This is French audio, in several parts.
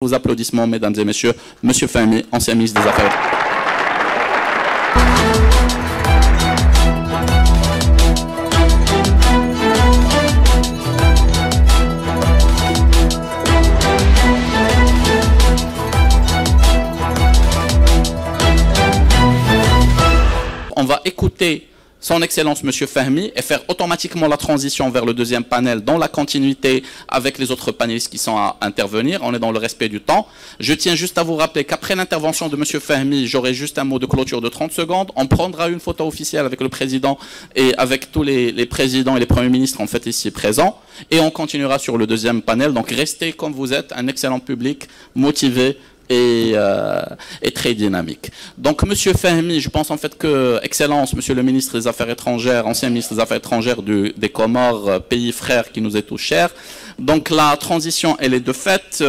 vos applaudissements, mesdames et messieurs, Monsieur Fahmy, ancien ministre des Affaires. On va écouter son Excellence Monsieur Fahmy et faire automatiquement la transition vers le deuxième panel dans la continuité avec les autres panélistes qui sont à intervenir. On est dans le respect du temps. Je tiens juste à vous rappeler qu'après l'intervention de Monsieur Fahmy, j'aurai juste un mot de clôture de 30 secondes. On prendra une photo officielle avec le président et avec tous les présidents et les premiers ministres en fait ici présents. Et on continuera sur le deuxième panel. Donc restez comme vous êtes, un excellent public, motivé et très dynamique. Donc, Monsieur Fahmy, je pense en fait que, Excellence, Monsieur le ministre des Affaires étrangères, ancien ministre des Affaires étrangères des Comores, pays frère qui nous est tout cher. Donc, la transition, elle est de fait.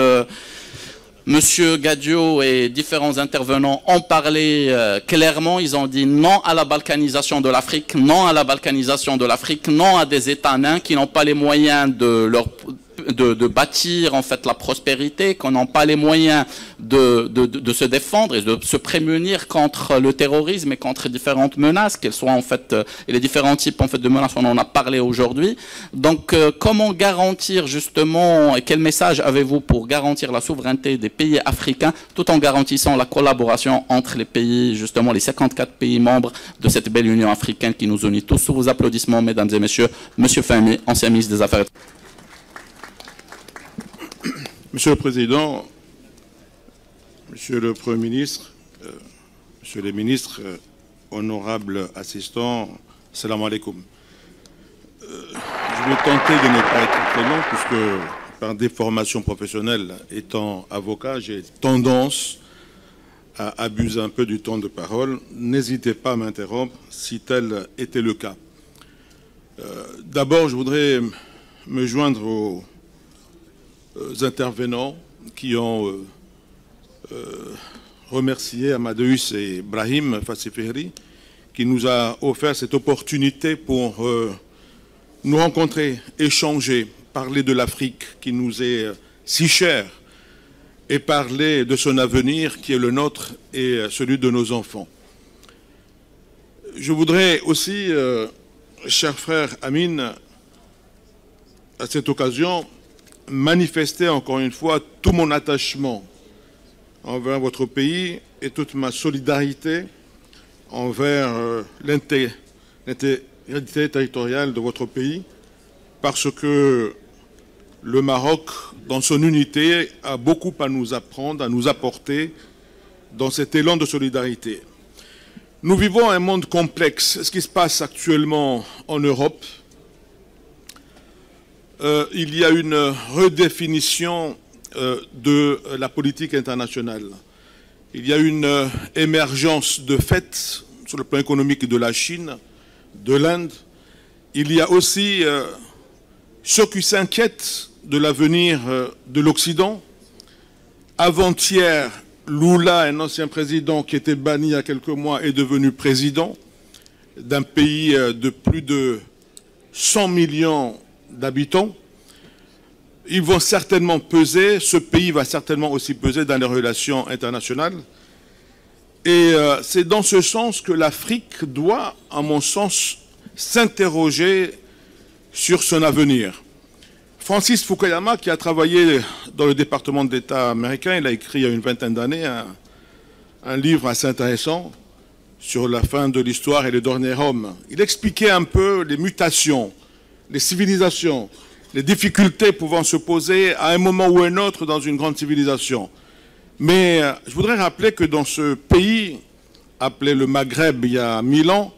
Monsieur Gadio et différents intervenants ont parlé clairement, ils ont dit non à la balkanisation de l'Afrique, non à la balkanisation de l'Afrique, non à des États nains qui n'ont pas les moyens de bâtir en fait la prospérité, qu'on n'a pas les moyens de se défendre et de se prémunir contre le terrorisme et contre différentes menaces, qu'elles soient en fait, et les différents types en fait de menaces, on en a parlé aujourd'hui. Donc comment garantir justement, et quel message avez-vous pour garantir la souveraineté des pays africains tout en garantissant la collaboration entre les pays, justement les 54 pays membres de cette belle Union africaine qui nous unit tous? Sous vos applaudissements, mesdames et messieurs, Monsieur Fahmy, ancien ministre des Affaires. Monsieur le Président, Monsieur le Premier ministre, Monsieur les ministres, honorables assistants, salam alaikum. Je vais tenter de ne pas être très long puisque par des formations professionnelles, étant avocat, j'ai tendance à abuser un peu du temps de parole. N'hésitez pas à m'interrompre si tel était le cas. D'abord, je voudrais me joindre aux intervenants qui ont remercié Amadeus et Brahim Fassifehri qui nous a offert cette opportunité pour nous rencontrer, échanger, parler de l'Afrique qui nous est si chère et parler de son avenir qui est le nôtre et celui de nos enfants. Je voudrais aussi, cher frère Amin, à cette occasion, manifester encore une fois tout mon attachement envers votre pays et toute ma solidarité envers l'intégrité territoriale de votre pays, parce que le Maroc, dans son unité, a beaucoup à nous apprendre, à nous apporter dans cet élan de solidarité. Nous vivons un monde complexe. Ce qui se passe actuellement en Europe, il y a une redéfinition de la politique internationale. Il y a une émergence de fait sur le plan économique de la Chine, de l'Inde. Il y a aussi ceux qui s'inquiètent de l'avenir de l'Occident. Avant-hier, Lula, un ancien président qui était banni il y a quelques mois, est devenu président d'un pays de plus de 100 millions d'habitants. Ils vont certainement peser, ce pays va certainement aussi peser dans les relations internationales. Et c'est dans ce sens que l'Afrique doit, à mon sens, s'interroger sur son avenir. Francis Fukuyama, qui a travaillé dans le département d'État américain, il a écrit il y a une vingtaine d'années un livre assez intéressant sur la fin de l'histoire et le dernier homme. Il expliquait un peu les mutations, les civilisations, les difficultés pouvant se poser à un moment ou un autre dans une grande civilisation. Mais je voudrais rappeler que dans ce pays, appelé le Maghreb il y a 1000 ans,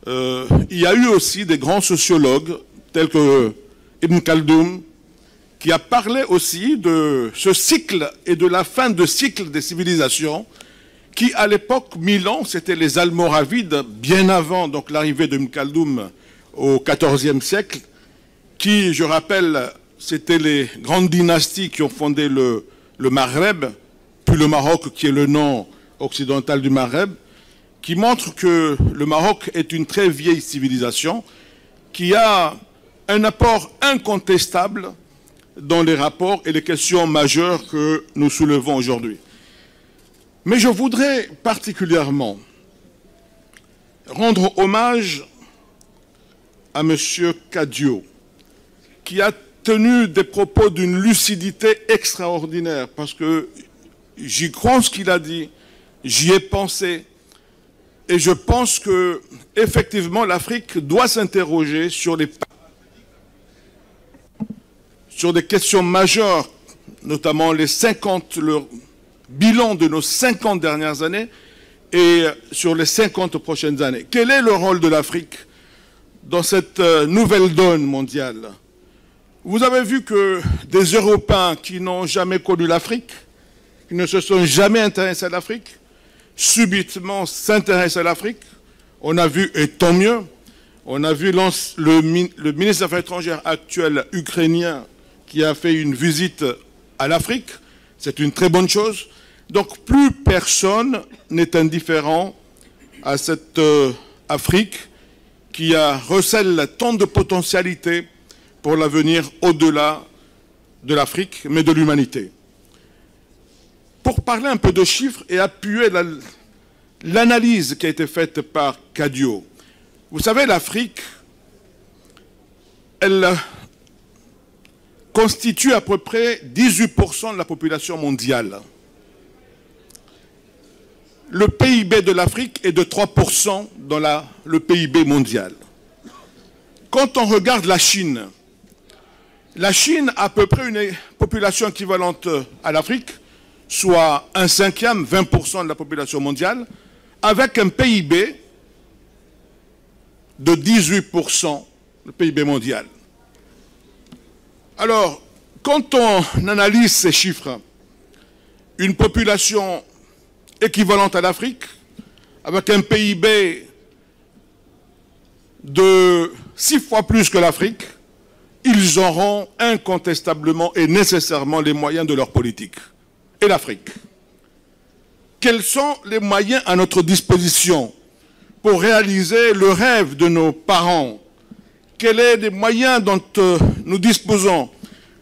il y a eu aussi des grands sociologues, tels que Ibn Khaldoun, qui a parlé aussi de ce cycle et de la fin de cycle des civilisations, qui à l'époque, 1000 ans, c'était les Almoravides, bien avant donc l'arrivée de Ibn Khaldoun au XIVe siècle, qui, je rappelle, c'était les grandes dynasties qui ont fondé le Maghreb, puis le Maroc, qui est le nom occidental du Maghreb, qui montre que le Maroc est une très vieille civilisation, qui a un apport incontestable dans les rapports et les questions majeures que nous soulevons aujourd'hui. Mais je voudrais particulièrement rendre hommage à M. Kadiot, qui a tenu des propos d'une lucidité extraordinaire, parce que j'y crois en ce qu'il a dit, j'y ai pensé, et je pense que effectivement l'Afrique doit s'interroger sur des questions majeures, notamment le bilan de nos 50 dernières années et sur les 50 prochaines années. Quel est le rôle de l'Afrique dans cette nouvelle donne mondiale? Vous avez vu que des Européens qui n'ont jamais connu l'Afrique, qui ne se sont jamais intéressés à l'Afrique, subitement s'intéressent à l'Afrique. On a vu, et tant mieux, on a vu le ministre des Affaires étrangères actuel ukrainien qui a fait une visite à l'Afrique. C'est une très bonne chose. Donc plus personne n'est indifférent à cette Afrique qui recèle tant de potentialités pour l'avenir au-delà de l'Afrique, mais de l'humanité. Pour parler un peu de chiffres et appuyer l'analyse qui a été faite par Kadiot, vous savez, l'Afrique, elle constitue à peu près 18% de la population mondiale. Le PIB de l'Afrique est de 3% dans le PIB mondial. Quand on regarde la Chine a à peu près une population équivalente à l'Afrique, soit 1/5, 20% de la population mondiale, avec un PIB de 18%, le PIB mondial. Alors, quand on analyse ces chiffres, une population équivalente à l'Afrique, avec un PIB de 6 fois plus que l'Afrique, ils auront incontestablement et nécessairement les moyens de leur politique. Et l'Afrique? Quels sont les moyens à notre disposition pour réaliser le rêve de nos parents? Quels sont les moyens dont nous disposons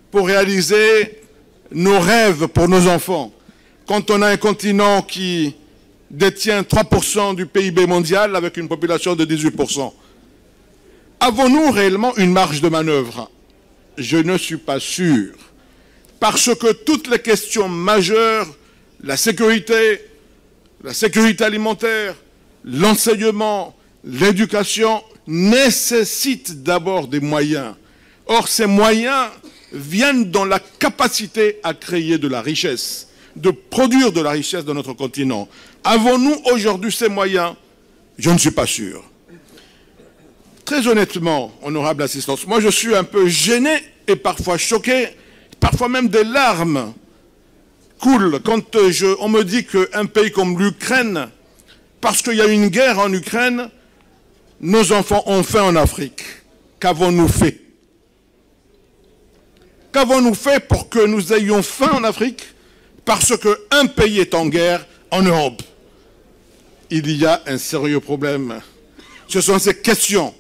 pour réaliser nos rêves pour nos enfants? Quand on a un continent qui détient 3% du PIB mondial avec une population de 18%. Avons-nous réellement une marge de manœuvre? Je ne suis pas sûr. Parce que toutes les questions majeures, la sécurité alimentaire, l'enseignement, l'éducation, nécessitent d'abord des moyens. Or, ces moyens viennent dans la capacité à créer de la richesse, de produire de la richesse dans notre continent. Avons-nous aujourd'hui ces moyens? Je ne suis pas sûr. Très honnêtement, honorable assistance, moi je suis un peu gêné et parfois choqué, parfois même des larmes coulent quand on me dit qu'un pays comme l'Ukraine, parce qu'il y a une guerre en Ukraine, nos enfants ont faim en Afrique. Qu'avons-nous fait? Qu'avons-nous fait pour que nous ayons faim en Afrique? Parce qu'un pays est en guerre en Europe. Il y a un sérieux problème. Ce sont ces questions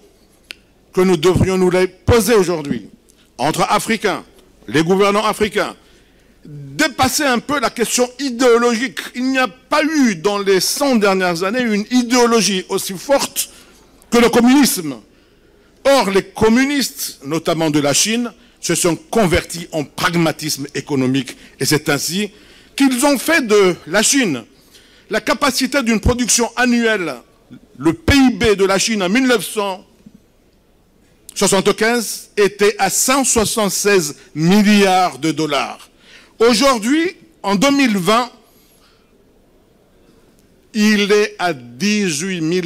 que nous devrions nous les poser aujourd'hui, entre Africains, les gouvernants africains, dépasser un peu la question idéologique. Il n'y a pas eu dans les 100 dernières années une idéologie aussi forte que le communisme. Or, les communistes, notamment de la Chine, se sont convertis en pragmatisme économique. Et c'est ainsi qu'ils ont fait de la Chine la capacité d'une production annuelle. Le PIB de la Chine en 1975 était à 176 milliards de dollars. Aujourd'hui, en 2020, il est à 18 000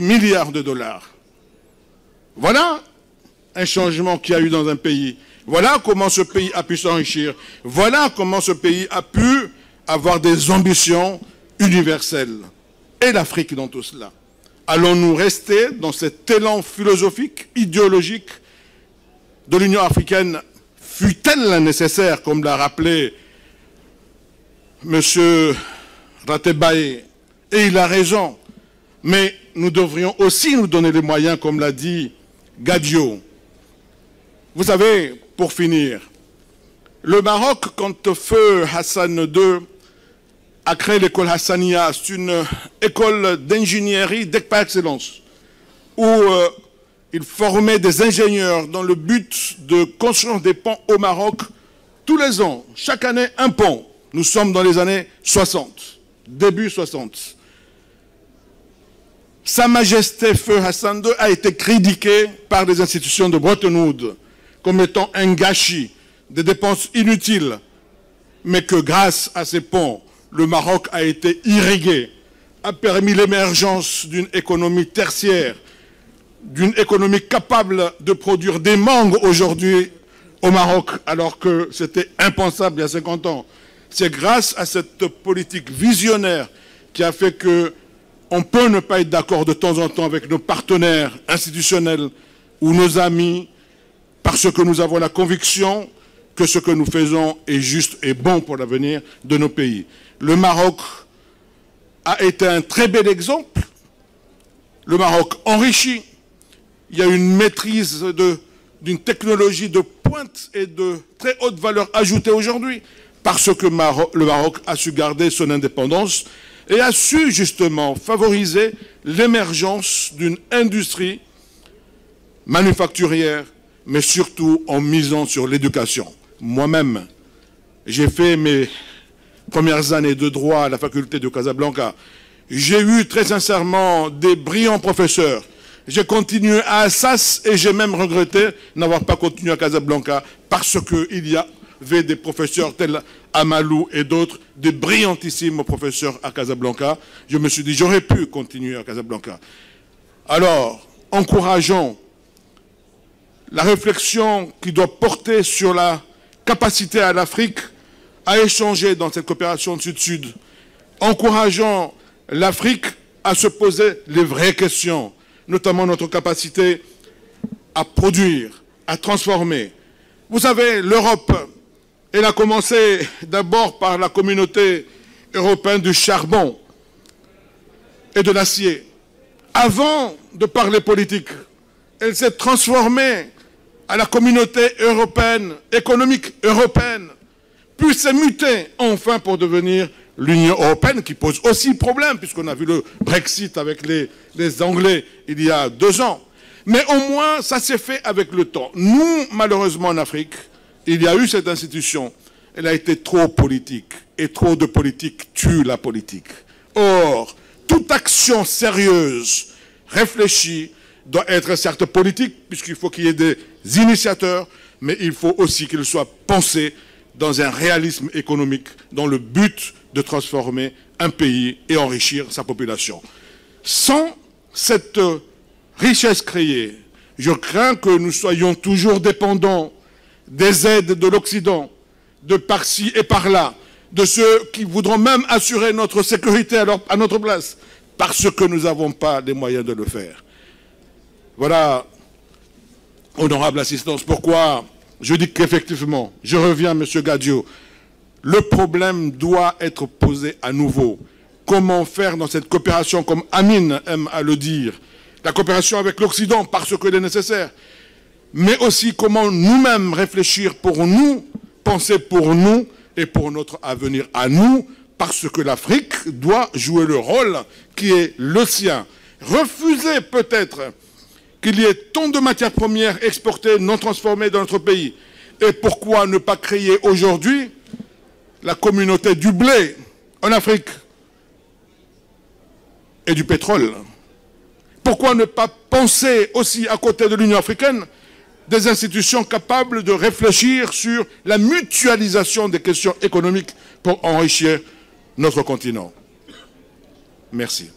milliards de dollars. Voilà un changement qu'il y a eu dans un pays. Voilà comment ce pays a pu s'enrichir. Voilà comment ce pays a pu avoir des ambitions universelles. Et l'Afrique dans tout cela. Allons-nous rester dans cet élan philosophique, idéologique de l'Union africaine, fut-elle nécessaire, comme l'a rappelé M. Ratebaye, et il a raison, mais nous devrions aussi nous donner les moyens, comme l'a dit Kadiot. Vous savez, pour finir. Le Maroc, quand feu Hassan II a créé l'école Hassania, c'est une école d'ingénierie par excellence, où il formait des ingénieurs dans le but de construire des ponts au Maroc tous les ans, chaque année un pont. Nous sommes dans les années 60, début 60. Sa Majesté Feu Hassan II a été critiqué par des institutions de Bretton Woods comme étant un gâchis, des dépenses inutiles, mais que grâce à ces ponts, le Maroc a été irrigué, a permis l'émergence d'une économie tertiaire, d'une économie capable de produire des mangues aujourd'hui au Maroc, alors que c'était impensable il y a 50 ans. C'est grâce à cette politique visionnaire qui a fait qu'on peut ne pas être d'accord de temps en temps avec nos partenaires institutionnels ou nos amis, parce que nous avons la conviction que ce que nous faisons est juste et bon pour l'avenir de nos pays. Le Maroc a été un très bel exemple. Le Maroc enrichi. Il y a une maîtrise d'une technologie de pointe et de très haute valeur ajoutée aujourd'hui, parce que le Maroc a su garder son indépendance et a su justement favoriser l'émergence d'une industrie manufacturière, mais surtout en misant sur l'éducation. Moi-même, j'ai fait mes premières années de droit à la faculté de Casablanca. J'ai eu très sincèrement des brillants professeurs. J'ai continué à Assas et j'ai même regretté n'avoir pas continué à Casablanca parce qu'il y avait des professeurs tels Amalou et d'autres, des brillantissimes professeurs à Casablanca. Je me suis dit, j'aurais pu continuer à Casablanca. Alors, encourageons la réflexion qui doit porter sur la capacité à l'Afrique à échanger dans cette coopération Sud-Sud, encourageant l'Afrique à se poser les vraies questions, notamment notre capacité à produire, à transformer. Vous savez, l'Europe, elle a commencé d'abord par la communauté européenne du charbon et de l'acier. Avant de parler politique, elle s'est transformée à la communauté européenne, économique européenne, puis s'est mutée enfin pour devenir l'Union européenne, qui pose aussi problème, puisqu'on a vu le Brexit avec les Anglais il y a 2 ans. Mais au moins, ça s'est fait avec le temps. Nous, malheureusement, en Afrique, il y a eu cette institution. Elle a été trop politique. Et trop de politique tue la politique. Or, toute action sérieuse, réfléchie, doit être certes politique, puisqu'il faut qu'il y ait des initiateurs, mais il faut aussi qu'il soit pensé dans un réalisme économique, dans le but de transformer un pays et enrichir sa population. Sans cette richesse créée, je crains que nous soyons toujours dépendants des aides de l'Occident, de par-ci et par-là, de ceux qui voudront même assurer notre sécurité à notre place, parce que nous n'avons pas les moyens de le faire. Voilà, honorable assistance, pourquoi je dis qu'effectivement, je reviens, M. Gadio, le problème doit être posé à nouveau. Comment faire dans cette coopération, comme Amine aime à le dire, la coopération avec l'Occident parce qu'elle est nécessaire, mais aussi comment nous-mêmes réfléchir pour nous, penser pour nous et pour notre avenir à nous, parce que l'Afrique doit jouer le rôle qui est le sien. Refuser peut-être qu'il y ait tant de matières premières exportées, non transformées dans notre pays. Et pourquoi ne pas créer aujourd'hui la communauté du blé en Afrique et du pétrole? Pourquoi ne pas penser aussi à côté de l'Union africaine des institutions capables de réfléchir sur la mutualisation des questions économiques pour enrichir notre continent? Merci.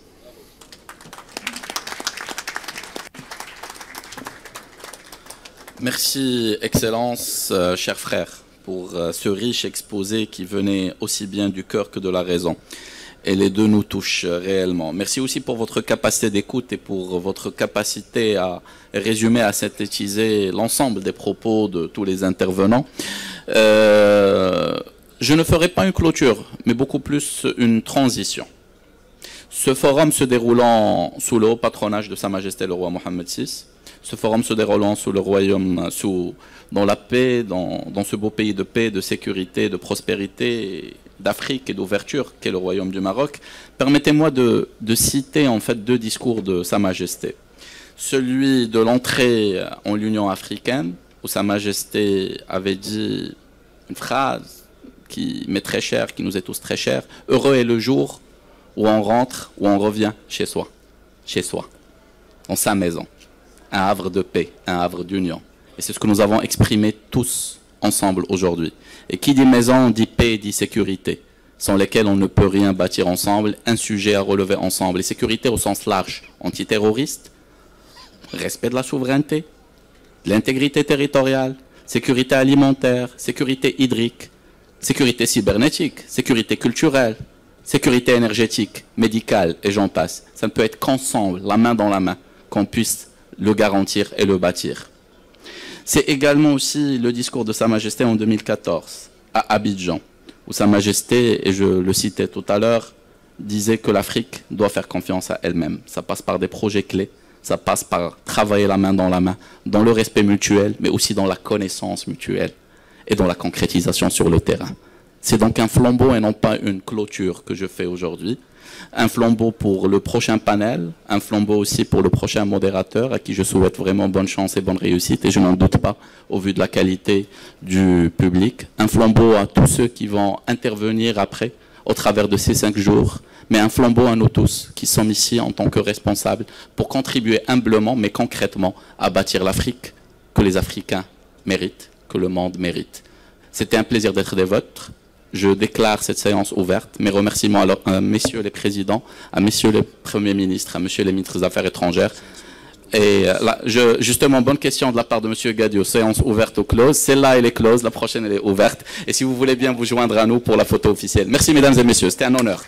Merci, Excellence, chers frères, pour ce riche exposé qui venait aussi bien du cœur que de la raison. Et les deux nous touchent réellement. Merci aussi pour votre capacité d'écoute et pour votre capacité à résumer, à synthétiser l'ensemble des propos de tous les intervenants. Je ne ferai pas une clôture, mais beaucoup plus une transition. Ce forum se déroulant sous le haut patronage de Sa Majesté le roi Mohammed VI, Ce forum se déroulant sous le royaume, dans la paix, dans ce beau pays de paix, de sécurité, de prospérité, d'Afrique et d'ouverture qu'est le royaume du Maroc. Permettez-moi de citer en fait deux discours de Sa Majesté. Celui de l'entrée en l'Union africaine, où Sa Majesté avait dit une phrase qui m'est très chère, qui nous est tous très chère. Heureux est le jour où on rentre, où on revient chez soi, dans sa maison. Un havre de paix, un havre d'union. Et c'est ce que nous avons exprimé tous ensemble aujourd'hui. Et qui dit maison, dit paix, dit sécurité, sans lesquelles on ne peut rien bâtir ensemble, un sujet à relever ensemble. Et sécurité au sens large, antiterroriste, respect de la souveraineté, l'intégrité territoriale, sécurité alimentaire, sécurité hydrique, sécurité cybernétique, sécurité culturelle, sécurité énergétique, médicale, et j'en passe. Ça ne peut être qu'ensemble, la main dans la main, qu'on puisse le garantir et le bâtir. C'est également aussi le discours de Sa Majesté en 2014, à Abidjan, où Sa Majesté, et je le citais tout à l'heure, disait que l'Afrique doit faire confiance à elle-même. Ça passe par des projets clés, ça passe par travailler la main, dans le respect mutuel, mais aussi dans la connaissance mutuelle et dans la concrétisation sur le terrain. C'est donc un flambeau et non pas une clôture que je fais aujourd'hui. Un flambeau pour le prochain panel, un flambeau aussi pour le prochain modérateur, à qui je souhaite vraiment bonne chance et bonne réussite, et je n'en doute pas au vu de la qualité du public. Un flambeau à tous ceux qui vont intervenir après, au travers de ces 5 jours, mais un flambeau à nous tous qui sommes ici en tant que responsables pour contribuer humblement mais concrètement à bâtir l'Afrique que les Africains méritent, que le monde mérite. C'était un plaisir d'être des vôtres. Je déclare cette séance ouverte. Mes remerciements à messieurs les présidents, à messieurs les premiers ministres, à messieurs les ministres des Affaires étrangères. Et là, justement, bonne question de la part de monsieur Gadio. Séance ouverte ou close. Celle-là, elle est close. La prochaine, elle est ouverte. Et si vous voulez bien vous joindre à nous pour la photo officielle. Merci, mesdames et messieurs. C'était un honneur.